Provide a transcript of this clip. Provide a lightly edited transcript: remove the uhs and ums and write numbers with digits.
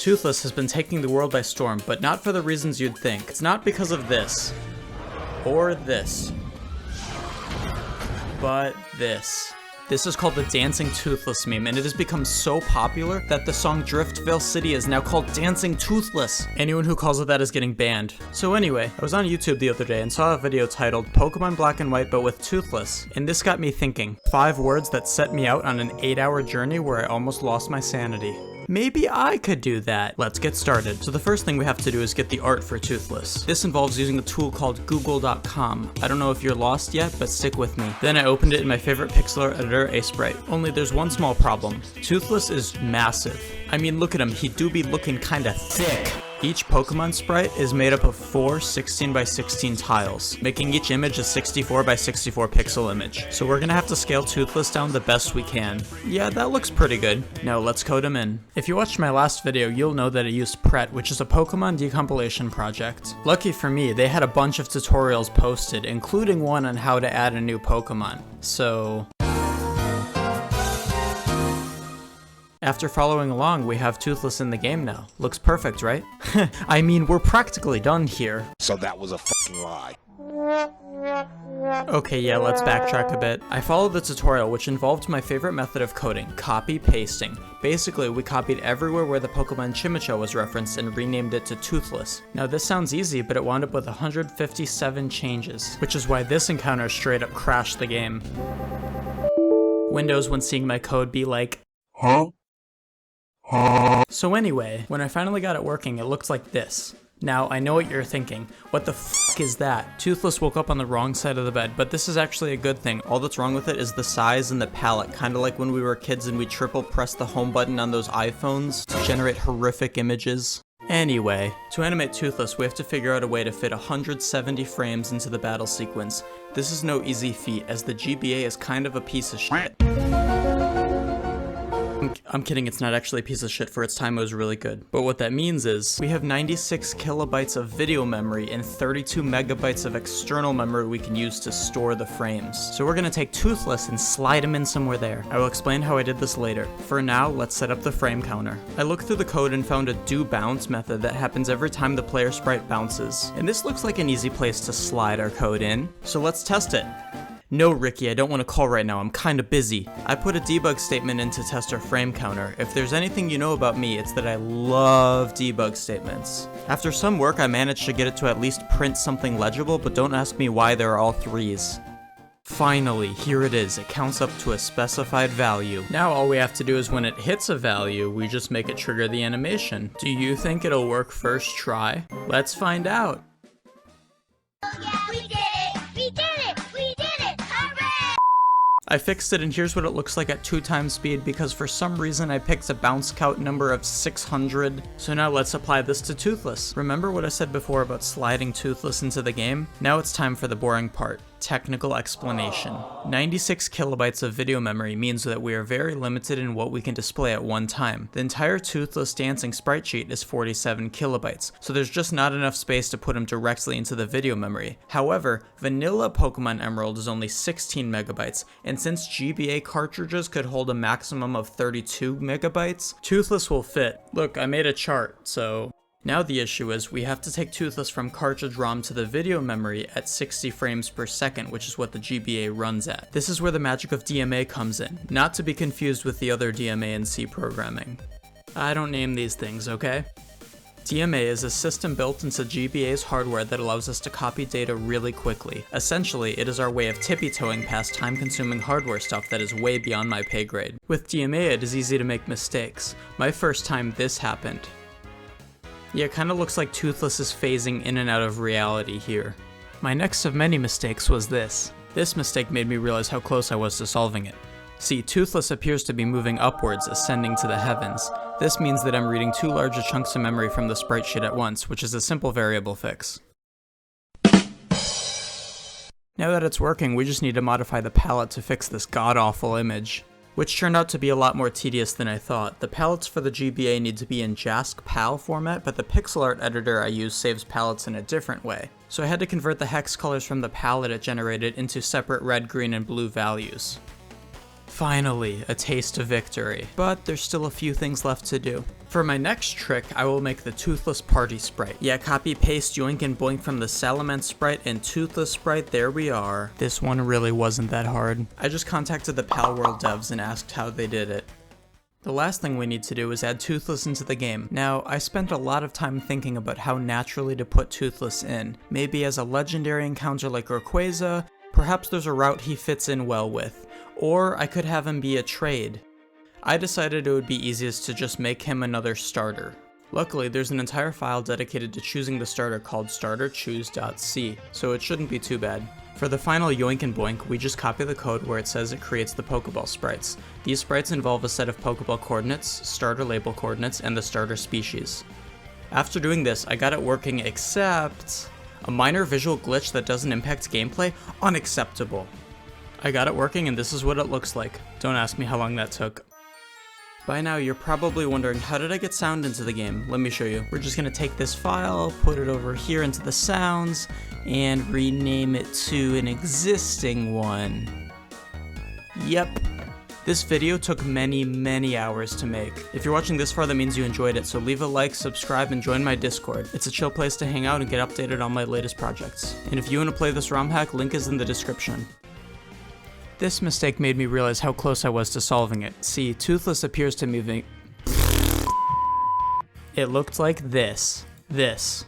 Toothless has been taking the world by storm, but not for the reasons you'd think. It's not because of this. Or this. But this. This is called the Dancing Toothless meme, and it has become so popular that the song Driftville City is now called Dancing Toothless. Anyone who calls it that is getting banned. So anyway, I was on YouTube the other day and saw a video titled Pokemon Black and White but with Toothless, and this got me thinking. 5 words that set me out on an 8-hour journey where I almost lost my sanity. Maybe I could do that. Let's get started. So the first thing we have to do is get the art for Toothless. This involves using a tool called google.com. I don't know if you're lost yet, but stick with me. Then I opened it in my favorite pixel art editor, sprite. Only there's one small problem. Toothless is massive. I mean, look at him, he do be looking kinda thick. Each Pokemon sprite is made up of 4 16 by 16 tiles, making each image a 64 by 64 pixel image. So we're gonna have to scale Toothless down the best we can. Yeah, that looks pretty good. Now let's code him in. If you watched my last video, you'll know that I used Pret, which is a Pokemon decompilation project. Lucky for me, they had a bunch of tutorials posted, including one on how to add a new Pokemon. So after following along, we have Toothless in the game now. Looks perfect, right? I mean, we're practically done here. So that was a fucking lie. Okay, yeah, let's backtrack a bit. I followed the tutorial, which involved my favorite method of coding, copy-pasting. Basically, we copied everywhere where the Pokemon Chimicho was referenced and renamed it to Toothless. Now this sounds easy, but it wound up with 157 changes, which is why this encounter straight up crashed the game. Windows, when seeing my code, be like, huh? So anyway, when I finally got it working, it looks like this. Now, I know what you're thinking. What the f*** is that? Toothless woke up on the wrong side of the bed, but this is actually a good thing. All that's wrong with it is the size and the palette, kinda like when we were kids and we triple pressed the home button on those iPhones to generate horrific images. Anyway, to animate Toothless, we have to figure out a way to fit 170 frames into the battle sequence. This is no easy feat, as the GBA is kind of a piece of shit. I'm kidding, it's not actually a piece of shit. For its time, it was really good. But what that means is, we have 96 kilobytes of video memory and 32 megabytes of external memory we can use to store the frames. So we're gonna take Toothless and slide him in somewhere there. I will explain how I did this later. For now, let's set up the frame counter. I looked through the code and found a doBounce method that happens every time the player sprite bounces. And this looks like an easy place to slide our code in. So let's test it. No, Ricky, I don't want to call right now, I'm kinda busy. I put a debug statement in to test our frame counter. If there's anything you know about me, it's that I love debug statements. After some work, I managed to get it to at least print something legible, but don't ask me why there are all 3s. Finally, here it is. It counts up to a specified value. Now all we have to do is when it hits a value, we just make it trigger the animation. Do you think it'll work first try? Let's find out. Yeah, we did it! We did it! We did it! Hooray! I fixed it and here's what it looks like at 2 times speed because for some reason I picked a bounce count number of 600. So now let's apply this to Toothless. Remember what I said before about sliding Toothless into the game? Now it's time for the boring part. Technical explanation. 96 kilobytes of video memory means that we are very limited in what we can display at one time. The entire Toothless dancing sprite sheet is 47 kilobytes, so there's just not enough space to put him directly into the video memory. However, vanilla Pokemon Emerald is only 16 megabytes, and since GBA cartridges could hold a maximum of 32 megabytes, Toothless will fit. Look, I made a chart, so... Now the issue is, we have to take Toothless from cartridge ROM to the video memory at 60 frames per second, which is what the GBA runs at. This is where the magic of DMA comes in, not to be confused with the other DMA and C programming. I don't name these things, okay? DMA is a system built into GBA's hardware that allows us to copy data really quickly. Essentially, it is our way of tippy-toeing past time-consuming hardware stuff that is way beyond my pay grade. With DMA, it is easy to make mistakes. My first time this happened. Yeah, it kinda looks like Toothless is phasing in and out of reality here. My next of many mistakes was this. This mistake made me realize how close I was to solving it. See, Toothless appears to be moving upwards, ascending to the heavens. This means that I'm reading 2 larger chunks of memory from the sprite sheet at once, which is a simple variable fix. Now that it's working, we just need to modify the palette to fix this god-awful image. Which turned out to be a lot more tedious than I thought. The palettes for the GBA need to be in JASC-PAL format, but the pixel art editor I use saves palettes in a different way. So I had to convert the hex colors from the palette it generated into separate red, green, and blue values. Finally, a taste of victory. But there's still a few things left to do. For my next trick, I will make the Toothless party sprite. Yeah, copy paste yoink and boink from the Salamence sprite and Toothless sprite, there we are. This one really wasn't that hard. I just contacted the Palworld devs and asked how they did it. The last thing we need to do is add Toothless into the game. Now, I spent a lot of time thinking about how naturally to put Toothless in. Maybe as a legendary encounter like Rayquaza, perhaps there's a route he fits in well with. Or I could have him be a trade. I decided it would be easiest to just make him another starter. Luckily, there's an entire file dedicated to choosing the starter called starterchoose.c, so it shouldn't be too bad. For the final yoink and boink, we just copy the code where it says it creates the Pokeball sprites. These sprites involve a set of Pokeball coordinates, starter label coordinates, and the starter species. After doing this, I got it working except a minor visual glitch that doesn't impact gameplay? Unacceptable. I got it working and this is what it looks like. Don't ask me how long that took. By now you're probably wondering, how did I get sound into the game? Let me show you. We're just gonna take this file, put it over here into the sounds, and rename it to an existing one. Yep. This video took many hours to make. If you're watching this far, that means you enjoyed it, so leave a like, subscribe, and join my Discord. It's a chill place to hang out and get updated on my latest projects. And if you want to play this ROM hack, link is in the description. This mistake made me realize how close I was to solving it. See, Toothless appears to me It looked like this. This.